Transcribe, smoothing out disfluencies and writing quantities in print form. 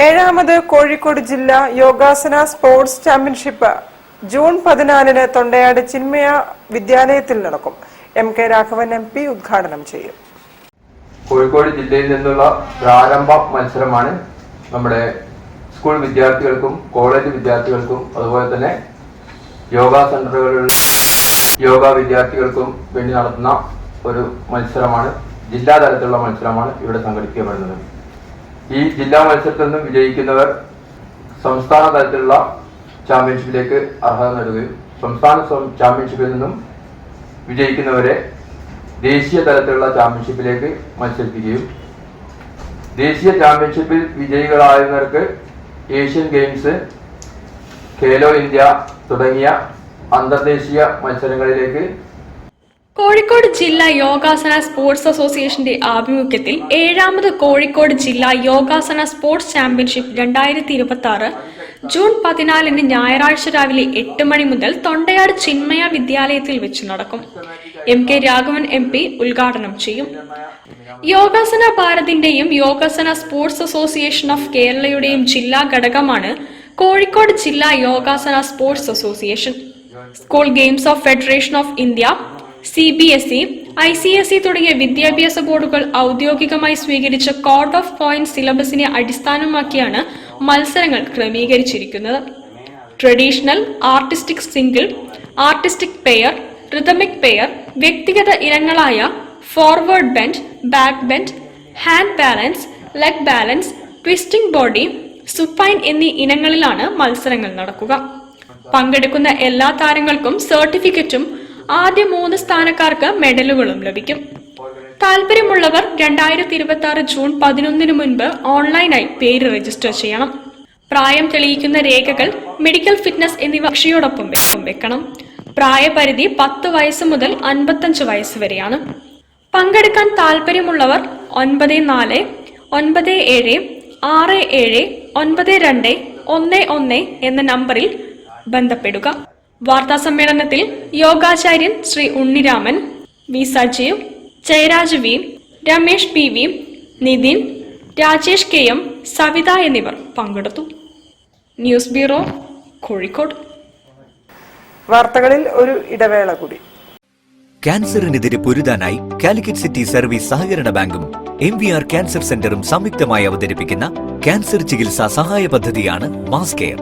ഏഴാമത് കോഴിക്കോട് ജില്ലാ യോഗാസന സ്പോർട്സ് ചാമ്പ്യൻഷിപ്പ് ജൂൺ 14-ന് തൊണ്ടയാട് ചിന്മയ വിദ്യാലയത്തിൽ നടക്കും. MK രാഘവൻ MP ഉദ്ഘാടനം ചെയ്യും. കോഴിക്കോട് ജില്ലയിൽ നിന്നുള്ള പ്രാരംഭ മത്സരമാണ് നമ്മുടെ സ്കൂൾ വിദ്യാർത്ഥികൾക്കും കോളേജ് വിദ്യാർത്ഥികൾക്കും അതുപോലെ തന്നെ യോഗാ സെന്ററുകളിലുള്ള യോഗ വിദ്യാർത്ഥികൾക്കും വേണ്ടി നടത്തുന്ന ഒരു മത്സരമാണ്. ജില്ലാ തലത്തിലുള്ള മത്സരമാണ് ഇവിടെ സംഘടിപ്പിക്കപ്പെടുന്നത്. ഈ ജില്ലാ മത്സരത്തിൽ നിന്നും വിജയിക്കുന്നവർ സംസ്ഥാന തലത്തിലുള്ള ചാമ്പ്യൻഷിപ്പിലേക്ക് അർഹത നേടുകയും സംസ്ഥാന ചാമ്പ്യൻഷിപ്പിൽ നിന്നും വിജയിക്കുന്നവരെ ദേശീയ തലത്തിലുള്ള ചാമ്പ്യൻഷിപ്പിലേക്ക് മത്സരിപ്പിക്കുകയും ദേശീയ ചാമ്പ്യൻഷിപ്പിൽ വിജയികളായവർക്ക് ഏഷ്യൻ ഗെയിംസ്, ഖേലോ ഇന്ത്യ തുടങ്ങിയ അന്തർദേശീയ മത്സരങ്ങളിലേക്ക് കോഴിക്കോട് ജില്ലാ യോഗാസന സ്പോർട്സ് അസോസിയേഷന്റെ ആഭിമുഖ്യത്തിൽ ഏഴാമത് കോഴിക്കോട് ജില്ലാ യോഗാസന സ്പോർട്സ് ചാമ്പ്യൻഷിപ്പ് 2026 ജൂൺ 14-ന് ഞായറാഴ്ച രാവിലെ 8 മണി മുതൽ തൊണ്ടയാട് ചിന്മയ വിദ്യാലയത്തിൽ വെച്ച് നടക്കും. MK രാഘവൻ MP ഉദ്ഘാടനം ചെയ്യും. യോഗാസന ഭാരതിന്റെയും യോഗാസന സ്പോർട്സ് അസോസിയേഷൻ ഓഫ് കേരളയുടെയും ജില്ലാ ഘടകമാണ് കോഴിക്കോട് ജില്ലാ യോഗാസന sports association. School games of federation of India, CBSE, ICSE തുടങ്ങിയ വിദ്യാഭ്യാസ ബോർഡുകൾ ഔദ്യോഗികമായി സ്വീകരിച്ച കോഡ് ഓഫ് പോയിന്റ് സിലബസിനെ അടിസ്ഥാനമാക്കിയാണ് മത്സരങ്ങൾ ക്രമീകരിച്ചിരിക്കുന്നത്. Traditional, artistic single, artistic pair, rhythmic pair, വ്യക്തിഗത ഇനങ്ങളായ forward bend, back bend, hand balance, leg balance, twisting body, supine എന്നീ ഇനങ്ങളിലാണ് മത്സരങ്ങൾ നടക്കുക. പങ്കെടുക്കുന്ന എല്ലാ താരങ്ങൾക്കും സർട്ടിഫിക്കറ്റും ആദ്യ 3 സ്ഥാനക്കാർക്ക് മെഡലുകളും ലഭിക്കും. താല്പര്യമുള്ളവർ 2026 ജൂൺ 11-ന് മുൻപ് ഓൺലൈനായി പേര് രജിസ്റ്റർ ചെയ്യണം. പ്രായം തെളിയിക്കുന്ന രേഖകൾ, മെഡിക്കൽ ഫിറ്റ്നസ് എന്നിവ കക്ഷിയോടൊപ്പം വെക്കണം. പ്രായപരിധി 10 വയസ്സ് മുതൽ 55 വയസ്സ് വരെയാണ്. പങ്കെടുക്കാൻ താല്പര്യമുള്ളവർ 94 97 67 92 11 എന്ന നമ്പറിൽ ബന്ധപ്പെടുക. വാർത്താ സമ്മേളനത്തിൽ യോഗാചാര്യൻ Shri Unniraman, V Sajeev, Jayaraj V, Ramesh PV, Nithin, Rajesh KM, Savitha എന്നിവർ പങ്കെടുത്തു. News bureau, Kozhikode. വാർത്തകളിൽ ഒരു ഇടവേള കൂടി. ക്യാൻസറിനെതിരെ പൊരുതാനായി കാലിക്കറ്റ് സിറ്റി സർവീസ് സഹകരണ ബാങ്കും MVR ക്യാൻസർ സെന്ററും സംയുക്തമായി അവതരിപ്പിക്കുന്ന ക്യാൻസർ ചികിത്സാ സഹായ പദ്ധതിയാണ് മാസ് കെയർ.